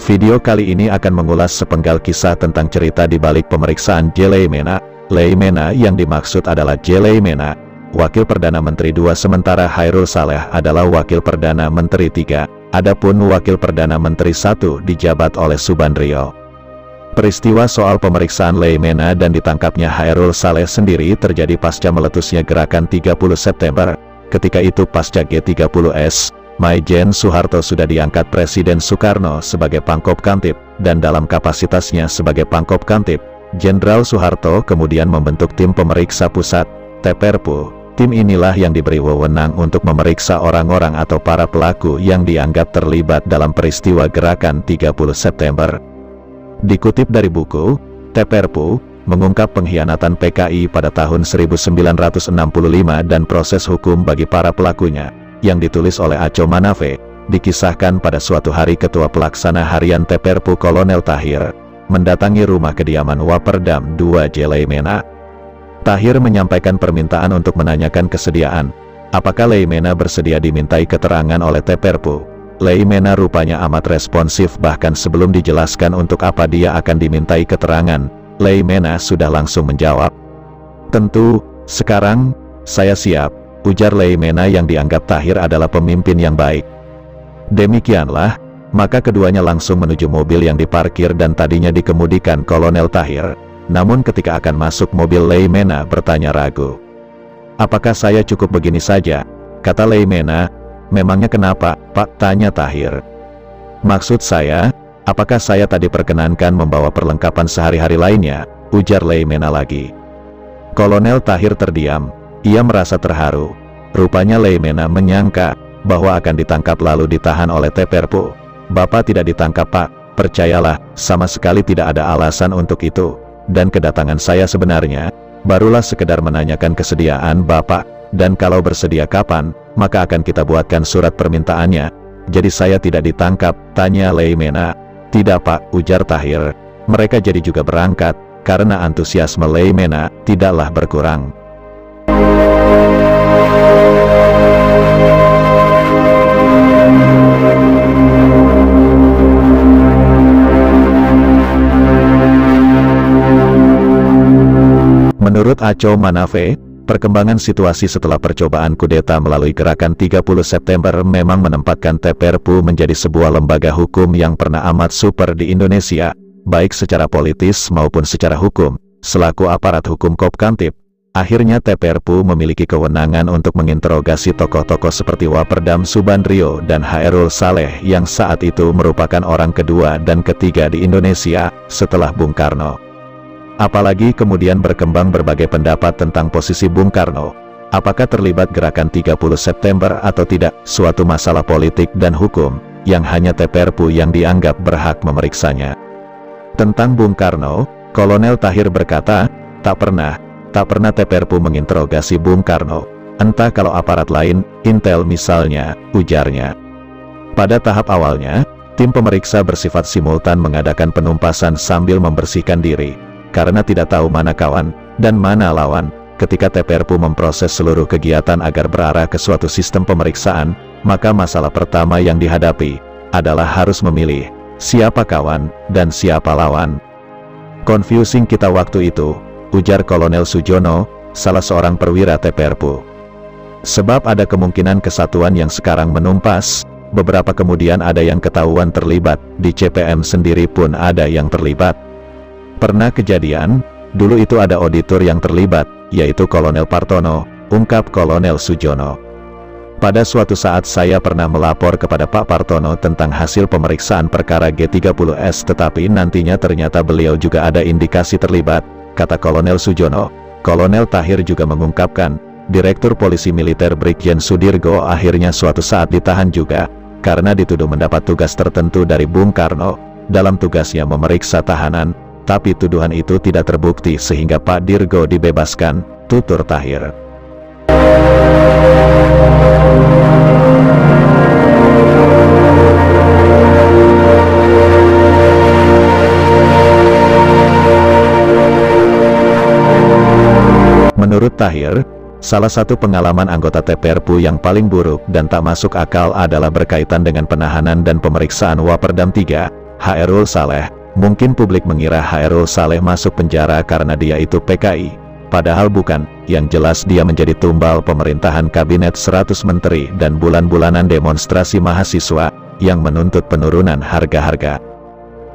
Video kali ini akan mengulas sepenggal kisah tentang cerita di balik pemeriksaan J. Leimena. Leimena yang dimaksud adalah J. Leimena, Wakil Perdana Menteri 2, sementara Hairul Saleh adalah Wakil Perdana Menteri 3, adapun Wakil Perdana Menteri 1 dijabat oleh Subandrio. Peristiwa soal pemeriksaan Leimena dan ditangkapnya Hairul Saleh sendiri terjadi pasca meletusnya gerakan 30 September. Ketika itu pasca G30S, Maijen Soeharto sudah diangkat Presiden Soekarno sebagai Pangkop Kamtib, dan dalam kapasitasnya sebagai Pangkop Kamtib, Jenderal Soeharto kemudian membentuk tim pemeriksa pusat, TPRPU. Tim inilah yang diberi wewenang untuk memeriksa orang-orang atau para pelaku yang dianggap terlibat dalam peristiwa gerakan 30 September. Dikutip dari buku, TPRPU mengungkap pengkhianatan PKI pada tahun 1965 dan proses hukum bagi para pelakunya, yang ditulis oleh Aco Manafe, dikisahkan pada suatu hari Ketua Pelaksana Harian TPRPU Kolonel Tahir mendatangi rumah kediaman Waperdam 2 J. Leimena. Tahir menyampaikan permintaan untuk menanyakan kesediaan, apakah Leimena bersedia dimintai keterangan oleh TPRPU. Leimena rupanya amat responsif, bahkan sebelum dijelaskan untuk apa dia akan dimintai keterangan, Leimena sudah langsung menjawab. "Tentu, sekarang, saya siap," ujar Leimena yang dianggap Tahir adalah pemimpin yang baik. Demikianlah, maka keduanya langsung menuju mobil yang diparkir dan tadinya dikemudikan Kolonel Tahir. Namun ketika akan masuk mobil, Leimena bertanya ragu. "Apakah saya cukup begini saja?" kata Leimena. "Memangnya kenapa, Pak?" tanya Tahir. "Maksud saya, apakah saya tadi perkenankan membawa perlengkapan sehari-hari lainnya?" ujar Leimena lagi. Kolonel Tahir terdiam. Ia merasa terharu. Rupanya Leimena menyangka bahwa akan ditangkap lalu ditahan oleh TPRPU. "Bapak tidak ditangkap, Pak. Percayalah, sama sekali tidak ada alasan untuk itu. Dan kedatangan saya sebenarnya barulah sekedar menanyakan kesediaan Bapak, dan kalau bersedia kapan, maka akan kita buatkan surat permintaannya. Jadi saya tidak ditangkap?" tanya Leimena. "Tidak, Pak," ujar Tahir. Mereka jadi juga berangkat, karena antusiasme Leimena tidaklah berkurang. Menurut Aco Manafe, perkembangan situasi setelah percobaan kudeta melalui gerakan 30 September memang menempatkan TPRPU menjadi sebuah lembaga hukum yang pernah amat super di Indonesia, baik secara politis maupun secara hukum. Selaku aparat hukum Kopkamtib, akhirnya TPRPU memiliki kewenangan untuk menginterogasi tokoh-tokoh seperti Waperdam Subandrio dan Hairul Saleh yang saat itu merupakan orang kedua dan ketiga di Indonesia setelah Bung Karno. Apalagi kemudian berkembang berbagai pendapat tentang posisi Bung Karno, apakah terlibat gerakan 30 September atau tidak, suatu masalah politik dan hukum yang hanya TPRPU yang dianggap berhak memeriksanya. Tentang Bung Karno, Kolonel Tahir berkata, tak pernah TPRPU menginterogasi Bung Karno, entah kalau aparat lain, Intel misalnya, ujarnya. Pada tahap awalnya, tim pemeriksa bersifat simultan mengadakan penumpasan sambil membersihkan diri, karena tidak tahu mana kawan dan mana lawan. Ketika TPRPU memproses seluruh kegiatan agar berarah ke suatu sistem pemeriksaan, maka masalah pertama yang dihadapi adalah harus memilih siapa kawan dan siapa lawan. "Confusing kita waktu itu," ujar Kolonel Sujono, salah seorang perwira TPRPU. "Sebab ada kemungkinan kesatuan yang sekarang menumpas, beberapa kemudian ada yang ketahuan terlibat, di CPM sendiri pun ada yang terlibat. Pernah kejadian, dulu itu ada auditor yang terlibat, yaitu Kolonel Partono," ungkap Kolonel Sujono. "Pada suatu saat saya pernah melapor kepada Pak Partono tentang hasil pemeriksaan perkara G30S, tetapi nantinya ternyata beliau juga ada indikasi terlibat," kata Kolonel Sujono. Kolonel Tahir juga mengungkapkan, Direktur Polisi Militer Brigjen Sudirgo akhirnya suatu saat ditahan juga, karena dituduh mendapat tugas tertentu dari Bung Karno, dalam tugasnya memeriksa tahanan. Tapi tuduhan itu tidak terbukti sehingga Pak Dirgo dibebaskan, tutur Tahir. Menurut Tahir, salah satu pengalaman anggota TPRPU yang paling buruk dan tak masuk akal adalah berkaitan dengan penahanan dan pemeriksaan Waperdam 3, Hairul Saleh. Mungkin publik mengira Hairul Saleh masuk penjara karena dia itu PKI. Padahal bukan, yang jelas dia menjadi tumbal pemerintahan kabinet 100 menteri dan bulan-bulanan demonstrasi mahasiswa yang menuntut penurunan harga-harga.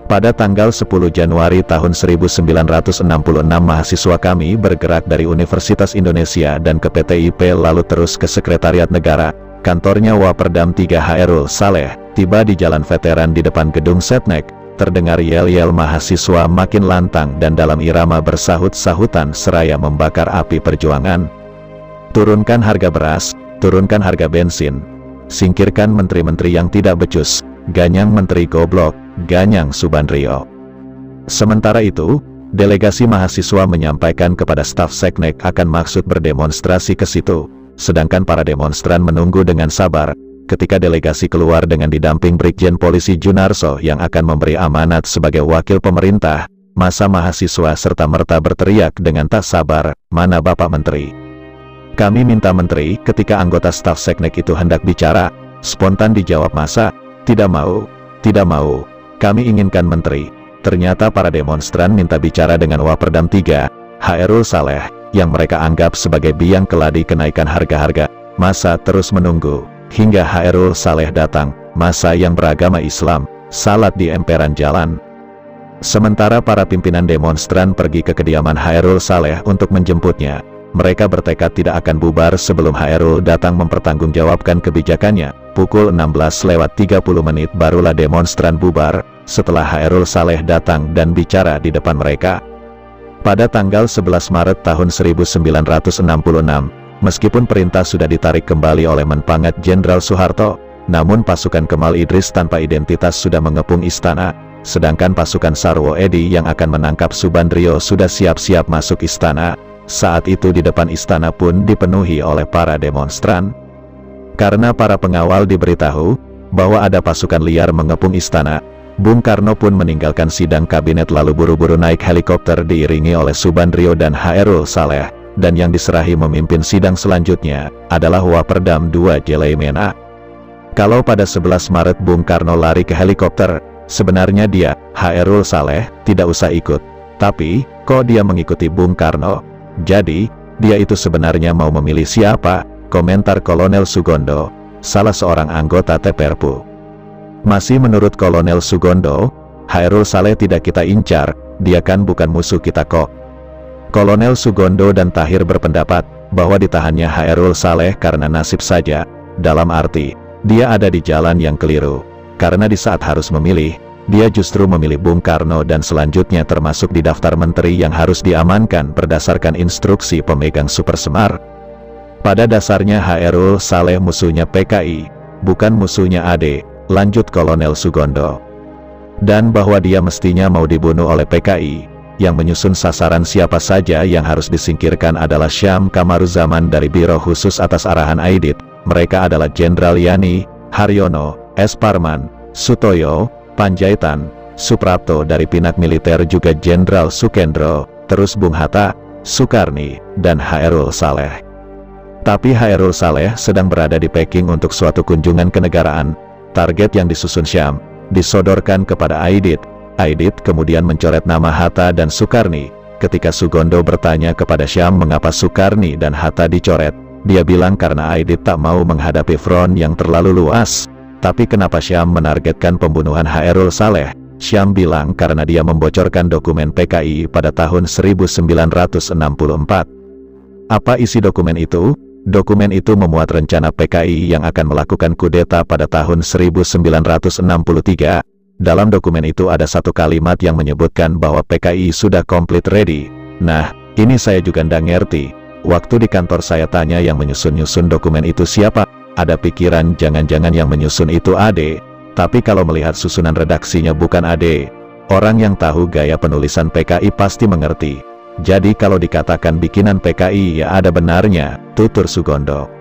Pada tanggal 10 Januari tahun 1966 mahasiswa kami bergerak dari Universitas Indonesia dan ke PTIP lalu terus ke Sekretariat Negara, kantornya Waperdam 3 Hairul Saleh, tiba di Jalan Veteran di depan gedung Setnek. Terdengar yel-yel mahasiswa makin lantang dan dalam irama bersahut-sahutan seraya membakar api perjuangan. Turunkan harga beras, turunkan harga bensin, singkirkan menteri-menteri yang tidak becus, ganyang menteri goblok, ganyang Subandrio. Sementara itu, delegasi mahasiswa menyampaikan kepada staf Seknek akan maksud berdemonstrasi ke situ, sedangkan para demonstran menunggu dengan sabar. Ketika delegasi keluar dengan didamping Brigjen Polisi Junarso yang akan memberi amanat sebagai wakil pemerintah, masa mahasiswa serta-merta berteriak dengan tak sabar, "Mana Bapak Menteri? Kami minta Menteri." Ketika anggota staf Seknek itu hendak bicara, spontan dijawab massa, "Tidak mau, tidak mau, kami inginkan Menteri." Ternyata para demonstran minta bicara dengan Waperdam 3, Hairul Saleh, yang mereka anggap sebagai biang keladi kenaikan harga-harga. Massa terus menunggu. Hingga Hairul Saleh datang, massa yang beragama Islam, salat di emperan jalan. Sementara para pimpinan demonstran pergi ke kediaman Hairul Saleh untuk menjemputnya. Mereka bertekad tidak akan bubar sebelum Hairul datang mempertanggungjawabkan kebijakannya. Pukul 16:30 barulah demonstran bubar, setelah Hairul Saleh datang dan bicara di depan mereka. Pada tanggal 11 Maret tahun 1966, meskipun perintah sudah ditarik kembali oleh Menpangat Jenderal Soeharto, namun pasukan Kemal Idris tanpa identitas sudah mengepung istana, sedangkan pasukan Sarwo Edi yang akan menangkap Subandrio sudah siap-siap masuk istana. Saat itu di depan istana pun dipenuhi oleh para demonstran. Karena para pengawal diberitahu bahwa ada pasukan liar mengepung istana, Bung Karno pun meninggalkan sidang kabinet lalu buru-buru naik helikopter diiringi oleh Subandrio dan Hairul Saleh. Dan yang diserahi memimpin sidang selanjutnya adalah Waperdam 2 Jeleimena. Kalau pada 11 Maret Bung Karno lari ke helikopter, sebenarnya dia, Hairul Saleh, tidak usah ikut. Tapi, kok dia mengikuti Bung Karno? Jadi, dia itu sebenarnya mau memilih siapa? Komentar Kolonel Sugondo, salah seorang anggota TPRPU. Masih menurut Kolonel Sugondo, Hairul Saleh tidak kita incar, dia kan bukan musuh kita kok. Kolonel Sugondo dan Tahir berpendapat bahwa ditahannya Hairul Saleh karena nasib saja, dalam arti, dia ada di jalan yang keliru. Karena di saat harus memilih, dia justru memilih Bung Karno dan selanjutnya termasuk di daftar menteri yang harus diamankan berdasarkan instruksi pemegang Super Semar. Pada dasarnya Hairul Saleh musuhnya PKI, bukan musuhnya AD, lanjut Kolonel Sugondo. Dan bahwa dia mestinya mau dibunuh oleh PKI. Yang menyusun sasaran siapa saja yang harus disingkirkan adalah Syam Kamaruzaman dari Biro Khusus atas arahan Aidit. Mereka adalah Jenderal Yani, Haryono, S. Parman, Sutoyo, Panjaitan, Suprapto dari Pinak Militer juga Jenderal Sukendro, terus Bung Hatta, Soekarni, dan Hairul Saleh. Tapi Hairul Saleh sedang berada di Peking untuk suatu kunjungan kenegaraan. Target yang disusun Syam disodorkan kepada Aidit. Aidit kemudian mencoret nama Hatta dan Soekarni. Ketika Sugondo bertanya kepada Syam mengapa Soekarni dan Hatta dicoret, dia bilang karena Aidit tak mau menghadapi front yang terlalu luas. Tapi kenapa Syam menargetkan pembunuhan Hairul Saleh? Syam bilang karena dia membocorkan dokumen PKI pada tahun 1964. Apa isi dokumen itu? Dokumen itu memuat rencana PKI yang akan melakukan kudeta pada tahun 1963. Dalam dokumen itu ada satu kalimat yang menyebutkan bahwa PKI sudah complete ready. Nah, ini saya juga nggak ngerti. Waktu di kantor saya tanya yang menyusun-nyusun dokumen itu siapa? Ada pikiran jangan-jangan yang menyusun itu AD. Tapi kalau melihat susunan redaksinya bukan AD. Orang yang tahu gaya penulisan PKI pasti mengerti. Jadi kalau dikatakan bikinan PKI ya ada benarnya, tutur Sugondo.